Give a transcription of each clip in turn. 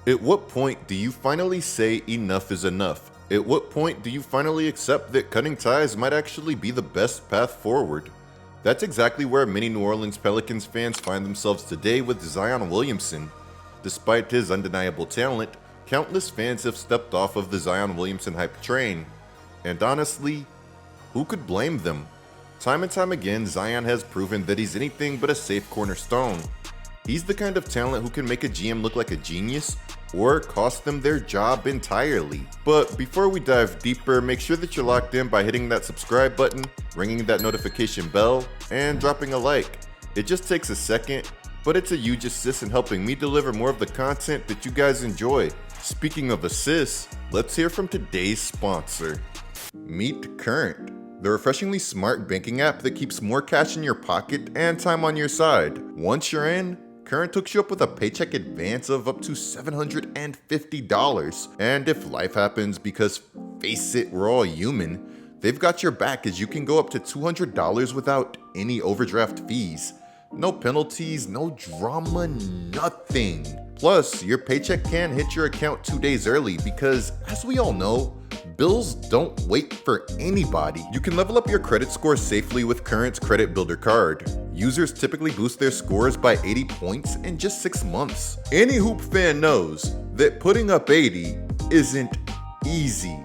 At what point do you finally say enough is enough? At what point do you finally accept that cutting ties might actually be the best path forward? That's exactly where many New Orleans Pelicans fans find themselves today with Zion Williamson. Despite his undeniable talent, countless fans have stepped off of the Zion Williamson hype train. And honestly, who could blame them? Time and time again, Zion has proven that he's anything but a safe cornerstone. He's the kind of talent who can make a GM look like a genius or cost them their job entirely. But before we dive deeper, make sure that you're locked in by hitting that subscribe button, ringing that notification bell, and dropping a like. It just takes a second, but it's a huge assist in helping me deliver more of the content that you guys enjoy. Speaking of assists, let's hear from today's sponsor. Meet Current, the refreshingly smart banking app that keeps more cash in your pocket and time on your side. Once you're in, Current hooks you up with a paycheck advance of up to $750. And if life happens, because face it, we're all human, they've got your back as you can go up to $200 without any overdraft fees. No penalties, no drama, nothing. Plus, your paycheck can hit your account 2 days early because, as we all know, bills don't wait for anybody. You can level up your credit score safely with Current's Credit Builder card. Users typically boost their scores by 80 points in just 6 months. Any hoop fan knows that putting up 80 isn't easy,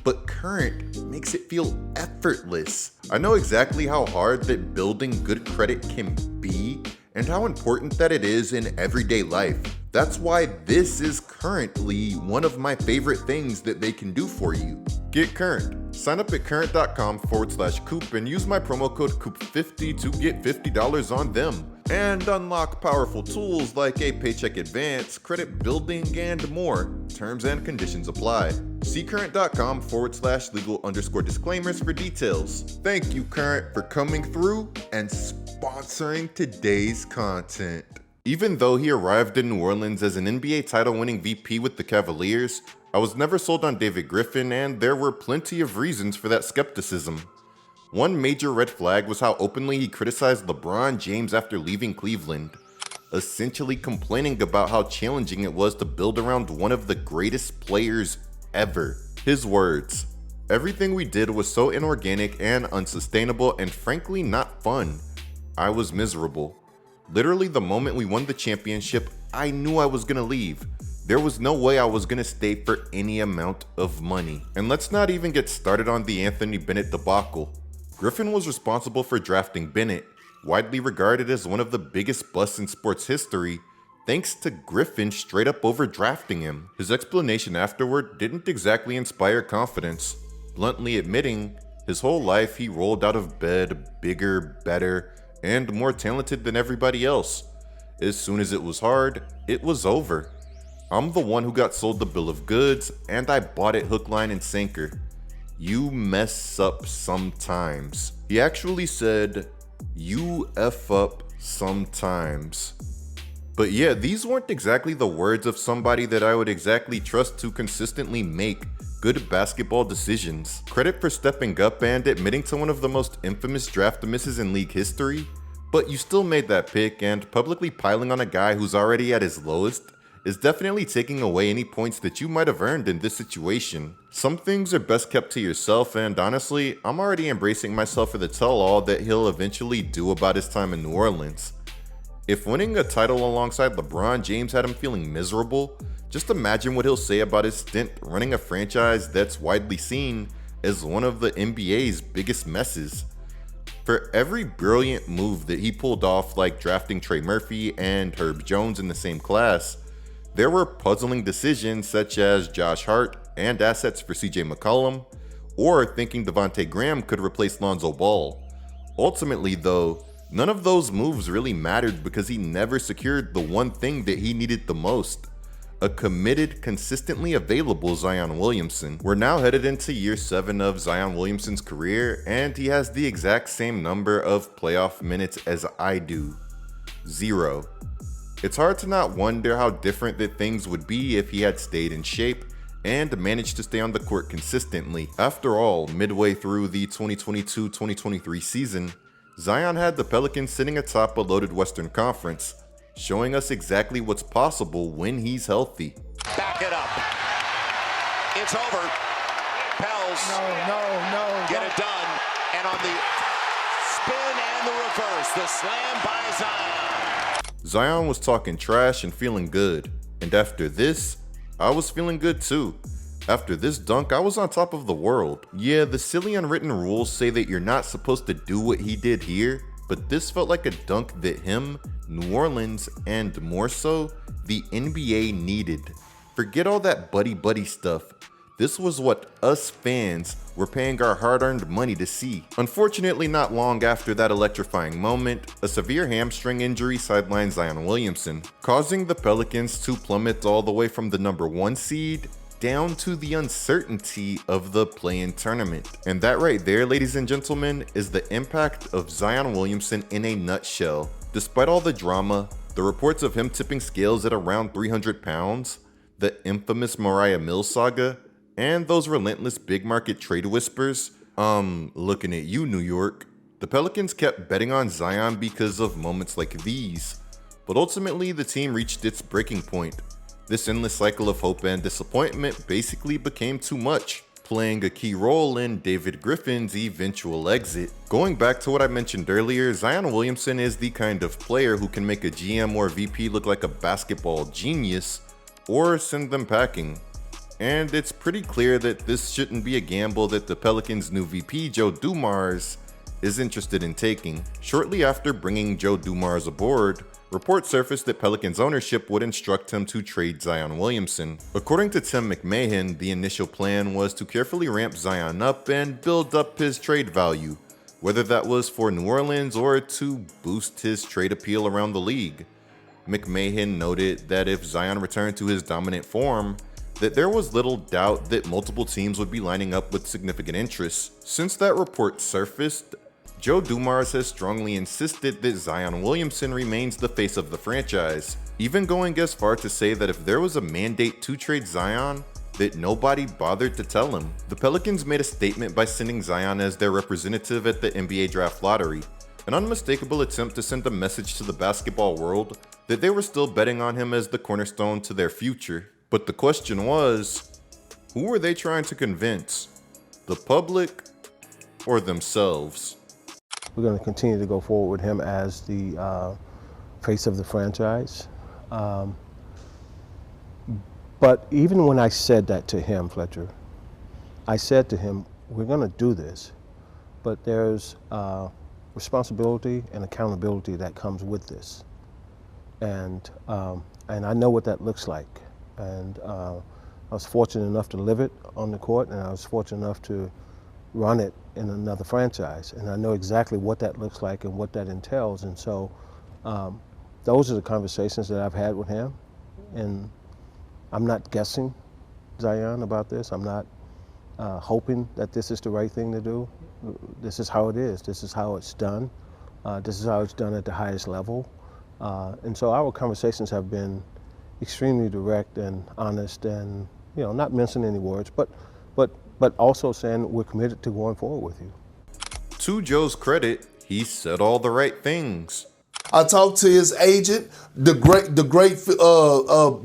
but Current makes it feel effortless. I know exactly how hard that building good credit can be and how important that it is in everyday life. That's why this is currently one of my favorite things that they can do for you. Get Current. Sign up at current.com/coop and use my promo code COOP50 to get $50 on them. And unlock powerful tools like a paycheck advance, credit building, and more. Terms and conditions apply. See current.com/legal_disclaimers for details. Thank you, Current, for coming through and sponsoring today's content. Even though he arrived in New Orleans as an NBA title-winning VP with the Cavaliers, I was never sold on David Griffin, and there were plenty of reasons for that skepticism. One major red flag was how openly he criticized LeBron James after leaving Cleveland, essentially complaining about how challenging it was to build around one of the greatest players ever. His words, "Everything we did was so inorganic and unsustainable and frankly not fun. I was miserable. Literally the moment we won the championship, I knew I was gonna leave. There was no way I was gonna stay for any amount of money." And let's not even get started on the Anthony Bennett debacle. Griffin was responsible for drafting Bennett, widely regarded as one of the biggest busts in sports history, thanks to Griffin straight up overdrafting him. His explanation afterward didn't exactly inspire confidence, bluntly admitting his whole life he rolled out of bed bigger, better, and more talented than everybody else. As soon as it was hard, it was over. "I'm the one who got sold the bill of goods, and I bought it hook, line, and sinker. You mess up sometimes." He actually said, "You F up sometimes." But yeah, these weren't exactly the words of somebody that I would exactly trust to consistently make good basketball decisions. Credit for stepping up and admitting to one of the most infamous draft misses in league history, but you still made that pick, and publicly piling on a guy who's already at his lowest is definitely taking away any points that you might have earned in this situation. Some things are best kept to yourself, and honestly, I'm already embracing myself for the tell-all that he'll eventually do about his time in New Orleans. If winning a title alongside LeBron James had him feeling miserable, just imagine what he'll say about his stint running a franchise that's widely seen as one of the NBA's biggest messes. For every brilliant move that he pulled off, like drafting Trey Murphy and Herb Jones in the same class, there were puzzling decisions such as Josh Hart and assets for CJ McCollum, or thinking Devontae Graham could replace Lonzo Ball. Ultimately though, none of those moves really mattered because he never secured the one thing that he needed the most: a committed, consistently available Zion Williamson. We're now headed into year 7 of Zion Williamson's career, and he has the exact same number of playoff minutes as I do: 0. It's hard to not wonder how different that things would be if he had stayed in shape and managed to stay on the court consistently. After all, midway through the 2022-2023 season, Zion had the Pelicans sitting atop a loaded Western Conference, showing us exactly what's possible when he's healthy. Back it up. It's over. Pels. No. Get it done. And on the spin and the reverse, the slam by Zion. Zion was talking trash and feeling good. And after this, I was feeling good too. After this dunk, I was on top of the world. Yeah, the silly unwritten rules say that you're not supposed to do what he did here, but this felt like a dunk that him, New Orleans, and more so, the NBA needed. Forget all that buddy stuff. This was what us fans were paying our hard-earned money to see. Unfortunately, not long after that electrifying moment, a severe hamstring injury sidelined Zion Williamson, causing the Pelicans to plummet all the way from the number 1 seed down to the uncertainty of the play-in tournament. And that right there, ladies and gentlemen, is the impact of Zion Williamson in a nutshell. Despite all the drama, the reports of him tipping scales at around 300 pounds, the infamous Mariah Mills saga, and those relentless big market trade whispers, looking at you, New York, the Pelicans kept betting on Zion because of moments like these. But ultimately, the team reached its breaking point. This endless cycle of hope and disappointment basically became too much, playing a key role in David Griffin's eventual exit. Going back to what I mentioned earlier, Zion Williamson is the kind of player who can make a GM or VP look like a basketball genius, or send them packing. And it's pretty clear that this shouldn't be a gamble that the Pelicans' new VP, Joe Dumars, is interested in taking. Shortly after bringing Joe Dumars aboard, reports surfaced that Pelicans ownership would instruct him to trade Zion Williamson. According to Tim McMahon, the initial plan was to carefully ramp Zion up and build up his trade value, whether that was for New Orleans or to boost his trade appeal around the league. McMahon noted that if Zion returned to his dominant form, that there was little doubt that multiple teams would be lining up with significant interest. Since that report surfaced, Joe Dumars has strongly insisted that Zion Williamson remains the face of the franchise, even going as far to say that if there was a mandate to trade Zion, that nobody bothered to tell him. The Pelicans made a statement by sending Zion as their representative at the NBA draft lottery, an unmistakable attempt to send a message to the basketball world that they were still betting on him as the cornerstone to their future. But the question was, who were they trying to convince? The public or themselves? We're going to continue to go forward with him as the face of the franchise. But even when I said that to him, Fletcher, I said to him, we're going to do this, but there's responsibility and accountability that comes with this. And I know what that looks like. And I was fortunate enough to live it on the court, and I was fortunate enough to run it in another franchise. And I know exactly what that looks like and what that entails. And so those are the conversations that I've had with him. And I'm not guessing, Zion, about this. I'm not hoping that this is the right thing to do. This is how it is. This is how it's done. This is how it's done at the highest level. And so our conversations have been extremely direct and honest, and not mincing any words, but also saying we're committed to going forward with you. To Joe's credit, he said all the right things. I talked to his agent, the great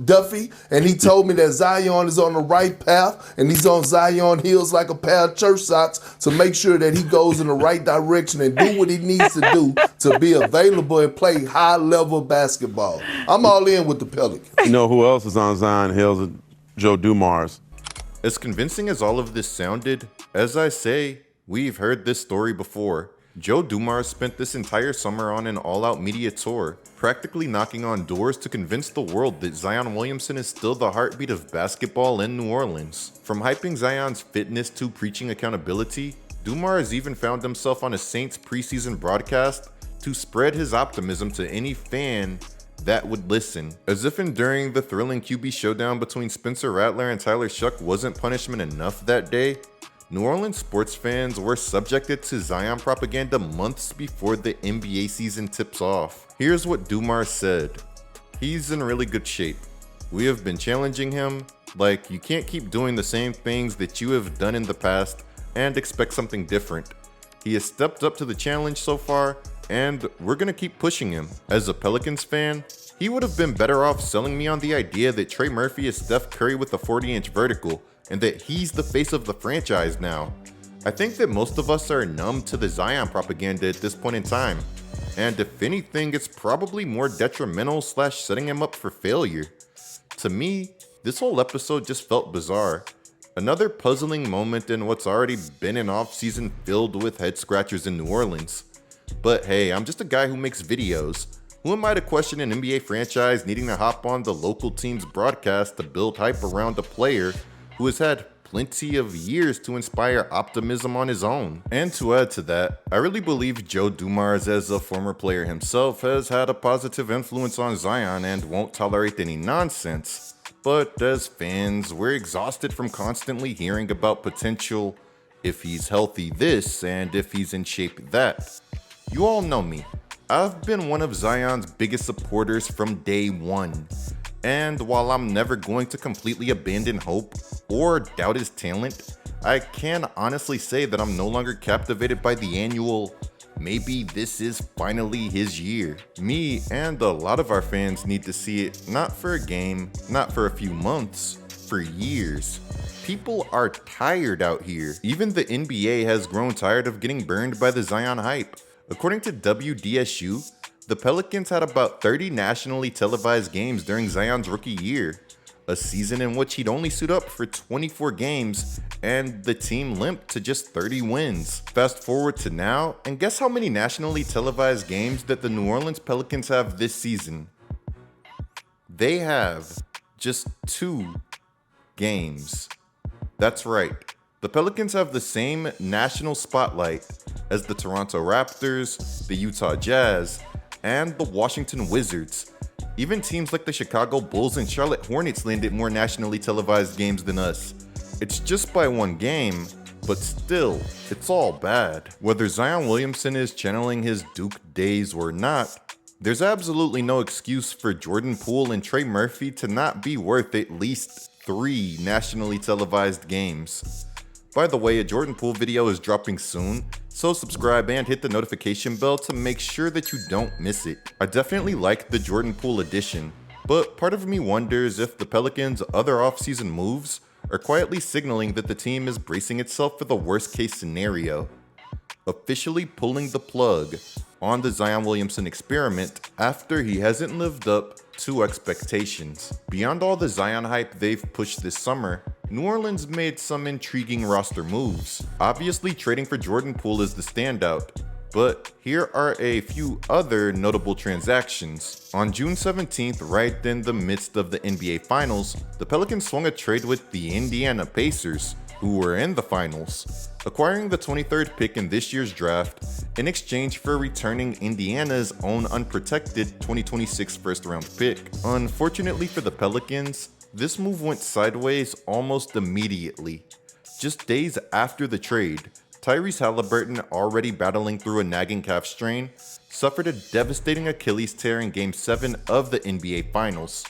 Duffy, and he told me that Zion is on the right path, and he's on Zion heels like a pair of church socks to make sure that he goes in the right direction and do what he needs to do to be available and play high-level basketball. I'm all in with the Pelicans. You know who else is on Zion heels? Joe Dumars. As convincing as all of this sounded, as I say, we've heard this story before. Joe Dumars spent this entire summer on an all-out media tour, practically knocking on doors to convince the world that Zion Williamson is still the heartbeat of basketball in New Orleans. From hyping Zion's fitness to preaching accountability, Dumars even found himself on a Saints preseason broadcast to spread his optimism to any fan that would listen. As if enduring the thrilling QB showdown between Spencer Rattler and Tyler Shuck wasn't punishment enough that day, New Orleans sports fans were subjected to Zion propaganda months before the NBA season tips off. Here's what Dumars said. He's in really good shape. We have been challenging him, like you can't keep doing the same things that you have done in the past and expect something different. He has stepped up to the challenge so far, and we're gonna keep pushing him. As a Pelicans fan, He would have been better off selling me on the idea that Trey Murphy is Steph Curry with a 40-inch vertical and that he's the face of the franchise now. I think that most of us are numb to the Zion propaganda at this point in time. And if anything, it's probably more detrimental / setting him up for failure. To me, this whole episode just felt bizarre. Another puzzling moment in what's already been an offseason filled with head scratchers in New Orleans. But hey, I'm just a guy who makes videos. Who am I to question an NBA franchise needing to hop on the local team's broadcast to build hype around a player who has had plenty of years to inspire optimism on his own? And to add to that, I really believe Joe Dumars, as a former player himself, has had a positive influence on Zion and won't tolerate any nonsense. But as fans, we're exhausted from constantly hearing about potential if he's healthy this and if he's in shape that. You all know me. I've been one of Zion's biggest supporters from day one. And while I'm never going to completely abandon hope or doubt his talent, I can honestly say that I'm no longer captivated by the annual, maybe this is finally his year. Me and a lot of our fans need to see it not for a game, not for a few months, for years. People are tired out here. Even the NBA has grown tired of getting burned by the Zion hype. According to WDSU, the Pelicans had about 30 nationally televised games during Zion's rookie year, a season in which he'd only suit up for 24 games and the team limped to just 30 wins. Fast forward to now, and guess how many nationally televised games that the New Orleans Pelicans have this season? They have just 2 games. That's right. The Pelicans have the same national spotlight as the Toronto Raptors, the Utah Jazz, and the Washington Wizards. Even teams like the Chicago Bulls and Charlotte Hornets landed more nationally televised games than us. It's just by 1 game, but still, it's all bad. Whether Zion Williamson is channeling his Duke days or not, there's absolutely no excuse for Jordan Poole and Trey Murphy to not be worth at least 3 nationally televised games. By the way, a Jordan Poole video is dropping soon, so subscribe and hit the notification bell to make sure that you don't miss it. I definitely like the Jordan Poole edition, but part of me wonders if the Pelicans' other offseason moves are quietly signaling that the team is bracing itself for the worst case scenario, officially pulling the plug on the Zion Williamson experiment after he hasn't lived up to expectations. Beyond all the Zion hype they've pushed this summer, New Orleans made some intriguing roster moves. Obviously, trading for Jordan Poole is the standout, but here are a few other notable transactions. On June 17th, right in the midst of the NBA Finals, the Pelicans swung a trade with the Indiana Pacers, who were in the finals, acquiring the 23rd pick in this year's draft in exchange for returning Indiana's own unprotected 2026 first-round pick. Unfortunately for the Pelicans, this move went sideways almost immediately. Just days after the trade, Tyrese Halliburton, already battling through a nagging calf strain, suffered a devastating Achilles tear in Game 7 of the NBA Finals.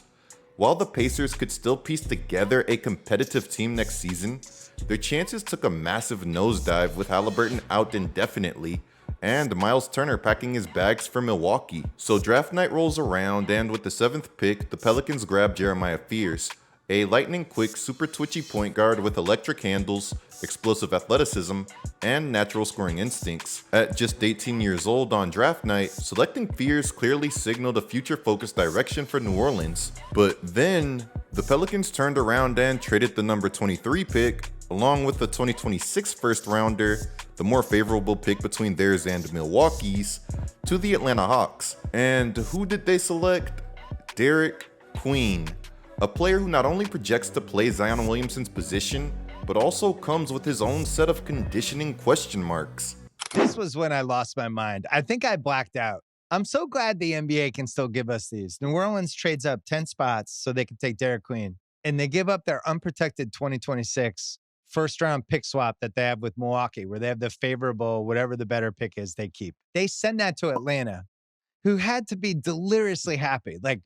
While the Pacers could still piece together a competitive team next season, their chances took a massive nosedive with Halliburton out indefinitely and Miles Turner packing his bags for Milwaukee. So draft night rolls around, and with the 7th pick, the Pelicans grab Jeremiah Fears, a lightning-quick, super twitchy point guard with electric handles, explosive athleticism, and natural scoring instincts. At just 18 years old on draft night, selecting Fears clearly signaled a future-focused direction for New Orleans. But then, the Pelicans turned around and traded the number 23 pick, along with the 2026 first-rounder, the more favorable pick between theirs and Milwaukee's, to the Atlanta Hawks. And who did they select? Derek Queen, a player who not only projects to play Zion Williamson's position, but also comes with his own set of conditioning question marks. This was when I lost my mind. I think I blacked out. I'm so glad the NBA can still give us these. New Orleans trades up 10 spots so they can take Derek Queen, and they give up their unprotected 2026 first-round pick swap that they have with Milwaukee, where they have the favorable, whatever the better pick is, they keep. They send that to Atlanta, who had to be deliriously happy. Like,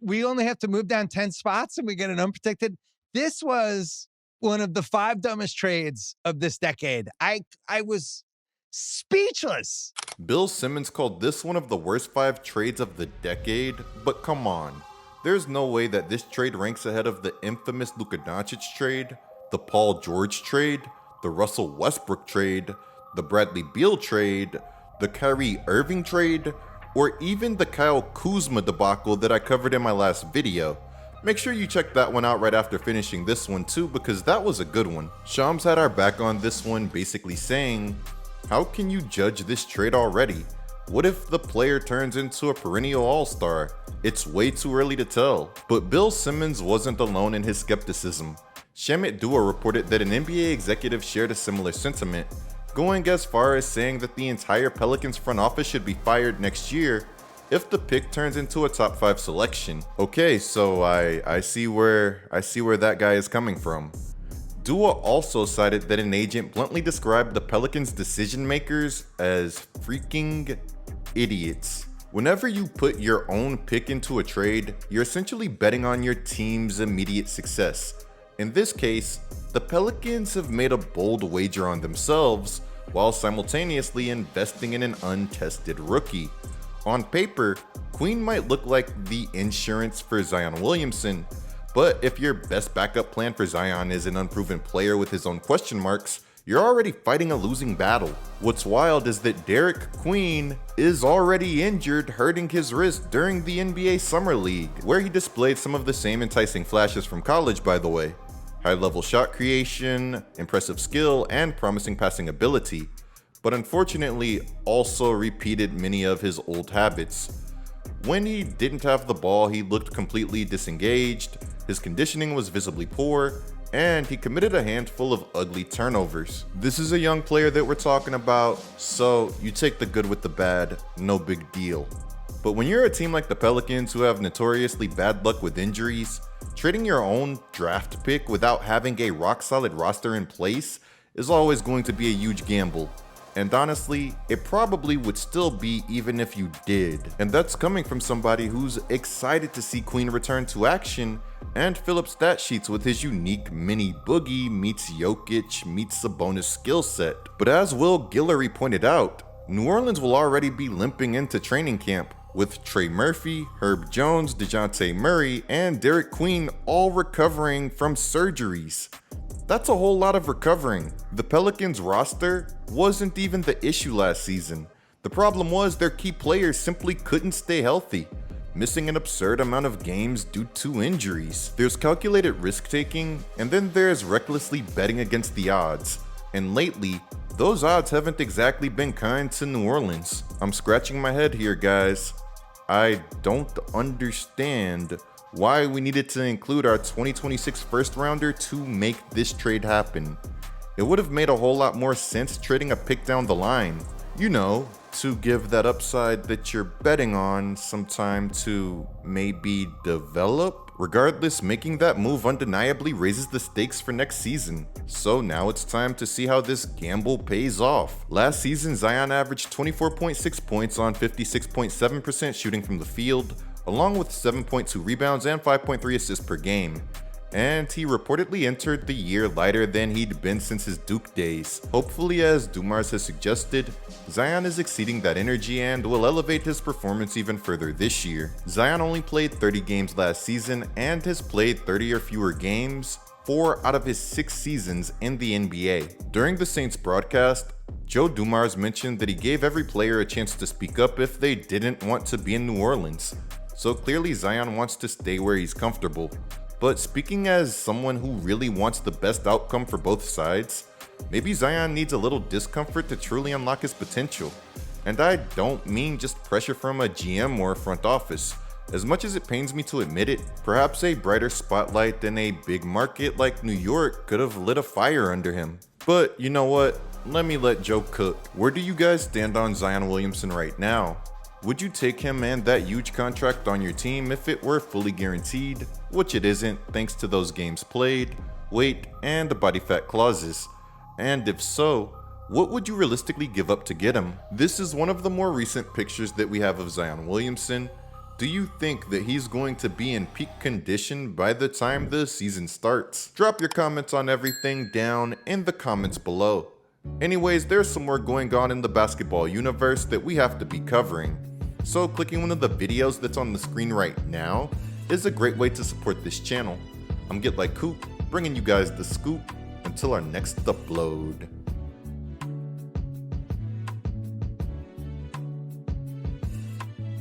we only have to move down 10 spots and we get an unprotected. This was one of the 5 dumbest trades of this decade. I was Speechless. Bill Simmons called this one of the worst 5 trades of the decade, but come on. There's no way that this trade ranks ahead of the infamous Luka Doncic trade, the Paul George trade, the Russell Westbrook trade, the Bradley Beal trade, the Kyrie Irving trade, or even the Kyle Kuzma debacle that I covered in my last video. Make sure you check that one out right after finishing this one too, because that was a good one. Shams had our back on this one, basically saying, how can you judge this trade already? What if the player turns into a perennial all-star? It's way too early to tell. But Bill Simmons wasn't alone in his skepticism. Shamit Dua reported that an NBA executive shared a similar sentiment, going as far as saying that the entire Pelicans front office should be fired next year if the pick turns into a top 5 selection. Okay, so I see where that guy is coming from. Dua also cited that an agent bluntly described the Pelicans' decision makers as freaking idiots. Whenever you put your own pick into a trade, you're essentially betting on your team's immediate success. In this case, the Pelicans have made a bold wager on themselves while simultaneously investing in an untested rookie. On paper, Queen might look like the insurance for Zion Williamson, but if your best backup plan for Zion is an unproven player with his own question marks, you're already fighting a losing battle. What's wild is that Derek Queen is already injured, hurting his wrist during the NBA Summer League, where he displayed some of the same enticing flashes from college, by the way. High-level shot creation, impressive skill, and promising passing ability, but unfortunately also repeated many of his old habits. When he didn't have the ball, he looked completely disengaged, his conditioning was visibly poor, and he committed a handful of ugly turnovers. This is a young player that we're talking about, so you take the good with the bad, no big deal. But when you're a team like the Pelicans who have notoriously bad luck with injuries, trading your own draft pick without having a rock-solid roster in place is always going to be a huge gamble. And honestly, it probably would still be even if you did. And that's coming from somebody who's excited to see Queen return to action and fill up stat sheets with his unique mini Boogie meets Jokic meets Sabonis skill set. But as Will Guillory pointed out, New Orleans will already be limping into training camp, with Trey Murphy, Herb Jones, DeJounte Murray, and Derek Queen all recovering from surgeries. That's a whole lot of recovering. The Pelicans roster wasn't even the issue last season. The problem was their key players simply couldn't stay healthy, missing an absurd amount of games due to injuries. There's calculated risk taking, and then there's recklessly betting against the odds. And lately, those odds haven't exactly been kind to New Orleans. I'm scratching my head here, guys. I don't understand why we needed to include our 2026 first rounder to make this trade happen. It would have made a whole lot more sense trading a pick down the line. You know, to give that upside that you're betting on some time to maybe develop. Regardless, making that move undeniably raises the stakes for next season. So now it's time to see how this gamble pays off. Last season, Zion averaged 24.6 points on 56.7% shooting from the field, along with 7.2 rebounds and 5.3 assists per game. And he reportedly entered the year lighter than he'd been since his Duke days. Hopefully, as Dumars has suggested, Zion is exceeding that energy and will elevate his performance even further this year. Zion only played 30 games last season and has played 30 or fewer games 4 out of his 6 seasons in the NBA. During the Saints broadcast, Joe Dumars mentioned that he gave every player a chance to speak up if they didn't want to be in New Orleans. So clearly Zion wants to stay where he's comfortable. But speaking as someone who really wants the best outcome for both sides, maybe Zion needs a little discomfort to truly unlock his potential. And I don't mean just pressure from a GM or a front office. As much as it pains me to admit it, perhaps a brighter spotlight than a big market like New York could have lit a fire under him. But you know what? Let me let Joe cook. Where do you guys stand on Zion Williamson right now? Would you take him and that huge contract on your team if it were fully guaranteed, which it isn't thanks to those games played, weight, and the body fat clauses? And if so, what would you realistically give up to get him? This is one of the more recent pictures that we have of Zion Williamson. Do you think that he's going to be in peak condition by the time the season starts? Drop your comments on everything down in the comments below. Anyways, there's some more going on in the basketball universe that we have to be covering. So clicking one of the videos that's on the screen right now is a great way to support this channel. I'm GetLikeCoop, bringing you guys the scoop until our next upload.